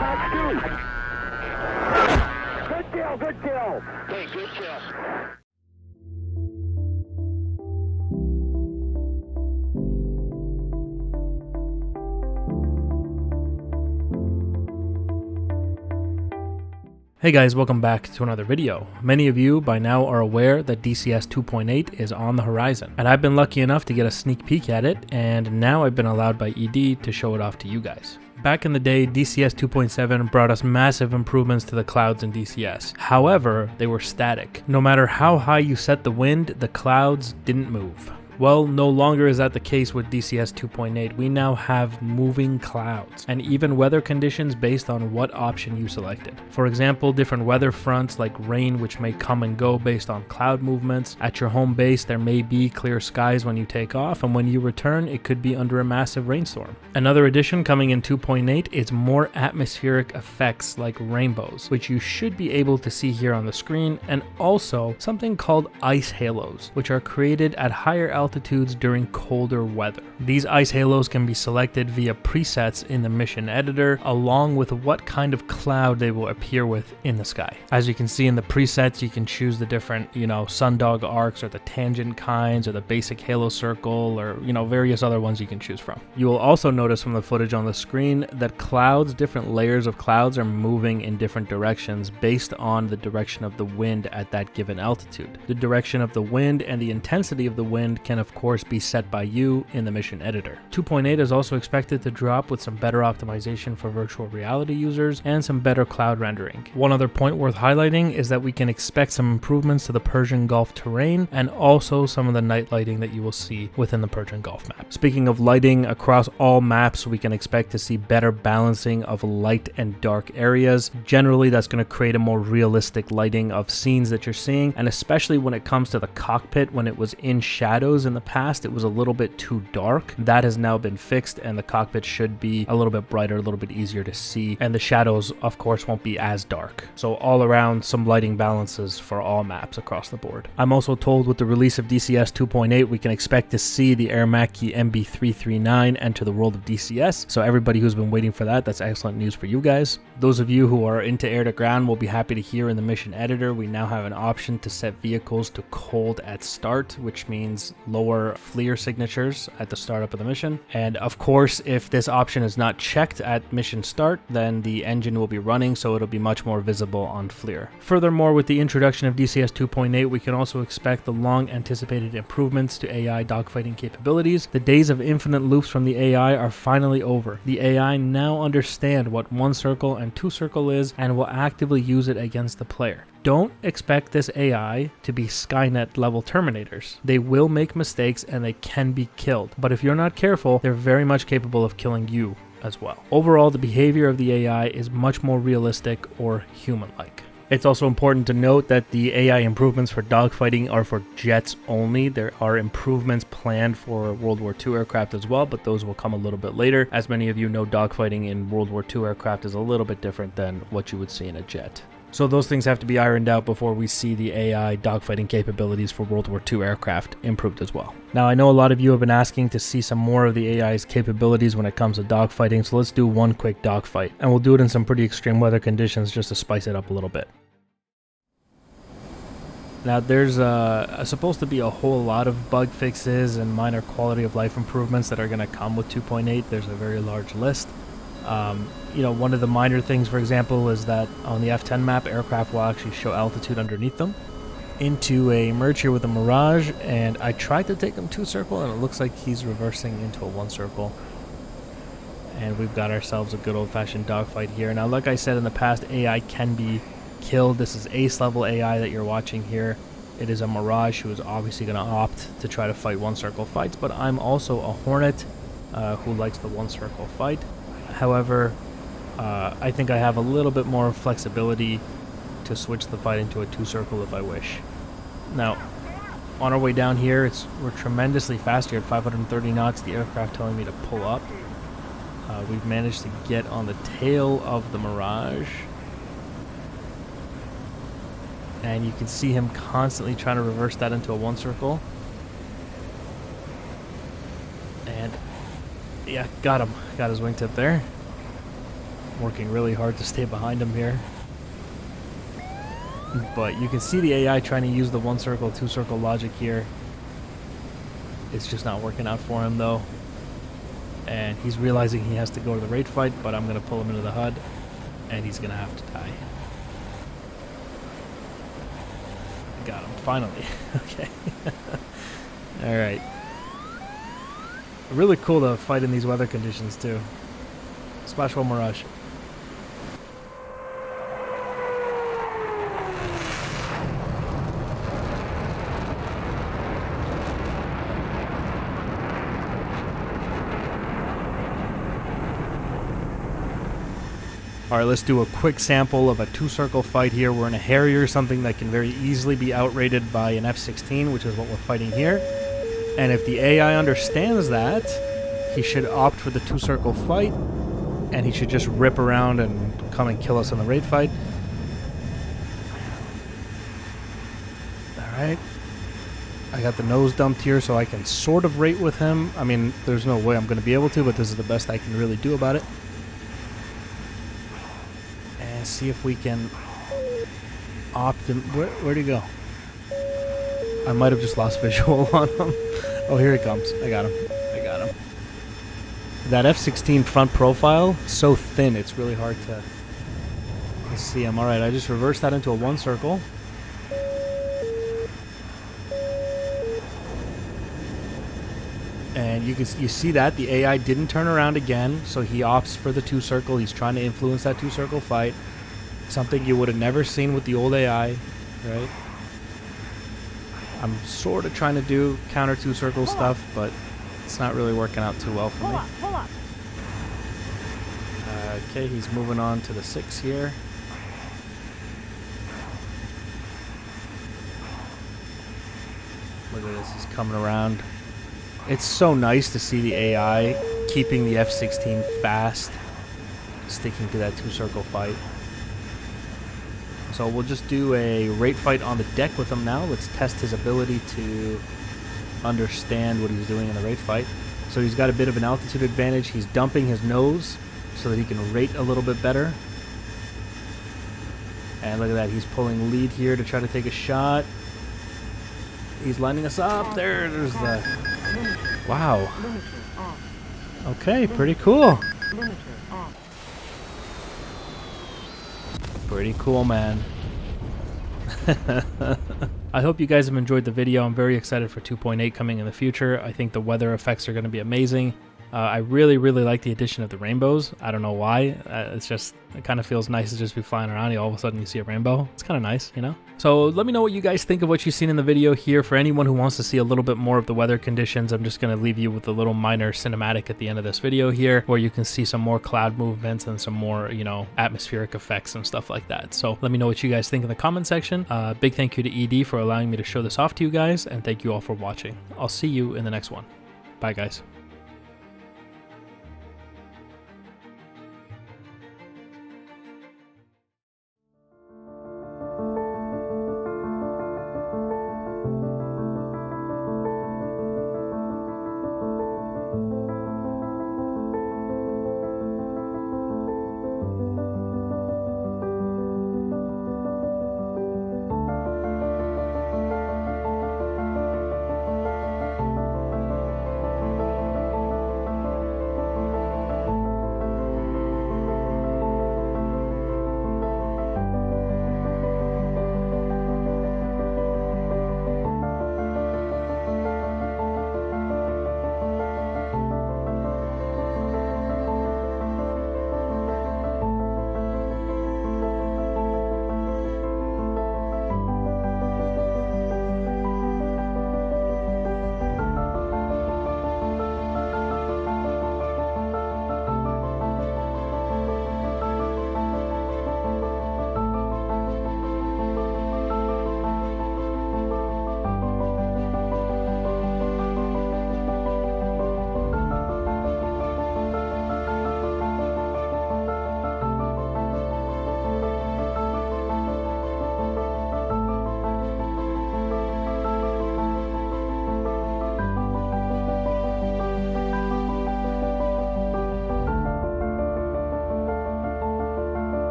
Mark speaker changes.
Speaker 1: Good kill, good kill. Hey, good kill.
Speaker 2: Hey guys, welcome back to another video. Many of you by now are aware that DCS 2.8 is on the horizon, and I've been lucky enough to get a sneak peek at it, and now I've been allowed by ED to show it off to you guys. Back in the day, DCS 2.7 brought us massive improvements to the clouds in DCS. However, they were static. No matter how high you set the wind, the clouds didn't move. Well, no longer is that the case with DCS 2.8. We now have moving clouds and even weather conditions based on what option you selected. For example, different weather fronts like rain, which may come and go based on cloud movements. At your home base, there may be clear skies when you take off, and when you return, it could be under a massive rainstorm. Another addition coming in 2.8 is more atmospheric effects like rainbows, which you should be able to see here on the screen, and also something called ice halos, which are created at higher altitudes during colder weather. These ice halos can be selected via presets in the mission editor, along with what kind of cloud they will appear with in the sky. As you can see in the presets, you can choose the different, sundog arcs or the tangent kinds or the basic halo circle or, various other ones you can choose from. You will also notice from the footage on the screen that clouds, different layers of clouds are moving in different directions based on the direction of the wind at that given altitude. The direction of the wind and the intensity of the wind can of course be set by you in the mission editor. 2.8 is also expected to drop with some better optimization for virtual reality users and some better cloud rendering. One other point worth highlighting is that we can expect some improvements to the Persian Gulf terrain and also some of the night lighting that you will see within the Persian Gulf map. Speaking of lighting, across all maps we can expect to see better balancing of light and dark areas. Generally, that's going to create a more realistic lighting of scenes that you're seeing, and especially when it comes to the cockpit, when it was in shadows in the past, it was a little bit too dark. That has now been fixed, and the cockpit should be a little bit brighter, a little bit easier to see, and the shadows of course won't be as dark. So all around, some lighting balances for all maps across the board. I'm also told with the release of DCS 2.8 we can expect to see the Air Mackie MB339 enter the world of DCS, so everybody who's been waiting for that, that's excellent news for you guys. Those of you who are into air to ground will be happy to hear in the mission editor we now have an option to set vehicles to cold at start, which means lower FLIR signatures at the startup of the mission. And of course, if this option is not checked at mission start, then the engine will be running, so it'll be much more visible on FLIR. Furthermore, with the introduction of DCS 2.8, we can also expect the long anticipated improvements to AI dogfighting capabilities. The days of infinite loops from the AI are finally over. The AI now understand what one circle and two circle is and will actively use it against the player. Don't expect this AI to be Skynet level Terminators. They will make mistakes and they can be killed, but if you're not careful, they're very much capable of killing you as well. Overall, the behavior of the AI is much more realistic or human-like. It's also important to note that the AI improvements for dogfighting are for jets only. There are improvements planned for World War II aircraft as well, but those will come a little bit later. As many of you know, dogfighting in World War II aircraft is a little bit different than what you would see in a jet. So those things have to be ironed out before we see the AI dogfighting capabilities for World War II aircraft improved as well. Now, I know a lot of you have been asking to see some more of the AI's capabilities when it comes to dogfighting, so let's do one quick dogfight. And we'll do it in some pretty extreme weather conditions just to spice it up a little bit. Now, there's supposed to be a whole lot of bug fixes and minor quality of life improvements that are going to come with 2.8. There's a very large list. One of the minor things, for example, is that on the F10 map, aircraft will actually show altitude underneath them. Into a merge here with a Mirage, and I tried to take him 2 circle, and it looks like he's reversing into a 1 circle. And we've got ourselves a good old-fashioned dogfight here. Now, like I said in the past, AI can be killed. This is ace level AI that you're watching here. It is a Mirage who is obviously going to opt to try to fight 1 circle fights, but I'm also a Hornet who likes the 1 circle fight. However, I think I have a little bit more flexibility to switch the fight into a 2 circle if I wish. Now, on our way down here, we're tremendously fast here at 530 knots, the aircraft telling me to pull up. We've managed to get on the tail of the Mirage. And you can see him constantly trying to reverse that into a 1 circle. And yeah, got him. Got his wingtip there. working really hard to stay behind him here. But you can see the AI trying to use the 1 circle, 2 circle logic here. It's just not working out for him though. And he's realizing he has to go to the rate fight, but I'm going to pull him into the HUD, and he's going to have to die. Got him, finally. Okay. Alright. Really cool to fight in these weather conditions too. Splash 1 Mirage. Alright, let's do a quick sample of a 2-circle fight here. We're in a Harrier, something that can very easily be outrated by an F-16, which is what we're fighting here. And if the AI understands that, he should opt for the 2-circle fight, and he should just rip around and come and kill us in the raid fight. Alright. I got the nose dumped here so I can sort of rate with him. I mean, there's no way I'm going to be able to, but this is the best I can really do about it. See if we can opt him. Where'd he go? I might have just lost visual on him. Oh, here he comes. I got him. I got him. That F-16 front profile, so thin, it's really hard to see him. Alright, I just reversed that into a 1 circle. And you see that the AI didn't turn around again, so he opts for the 2 circle. He's trying to influence that 2 circle fight. Something you would have never seen with the old AI, right? I'm sort of trying to do counter 2 circle stuff, but it's not really working out too well for me. Okay, he's moving on to the 6 here. Look at this, he's coming around. It's so nice to see the AI keeping the F-16 fast, sticking to that 2 circle fight. So we'll just do a rate fight on the deck with him now. Let's test his ability to understand what he's doing in the rate fight. So he's got a bit of an altitude advantage. He's dumping his nose so that he can rate a little bit better. And look at that, he's pulling lead here to try to take a shot. He's lining us up. There's the... Wow. Okay, pretty cool. Pretty cool, man. I hope you guys have enjoyed the video. I'm very excited for 2.8 coming in the future. I think the weather effects are going to be amazing. I really like the addition of the rainbows. I don't know why. It kind of feels nice to just be flying around. All of a sudden you see a rainbow. It's kind of nice, you know? So let me know what you guys think of what you've seen in the video here. For anyone who wants to see a little bit more of the weather conditions, I'm just going to leave you with a little minor cinematic at the end of this video here, where you can see some more cloud movements and some more, you know, atmospheric effects and stuff like that. So let me know what you guys think in the comment section. Big thank you to ED for allowing me to show this off to you guys, and thank you all for watching. I'll see you in the next one. Bye, guys.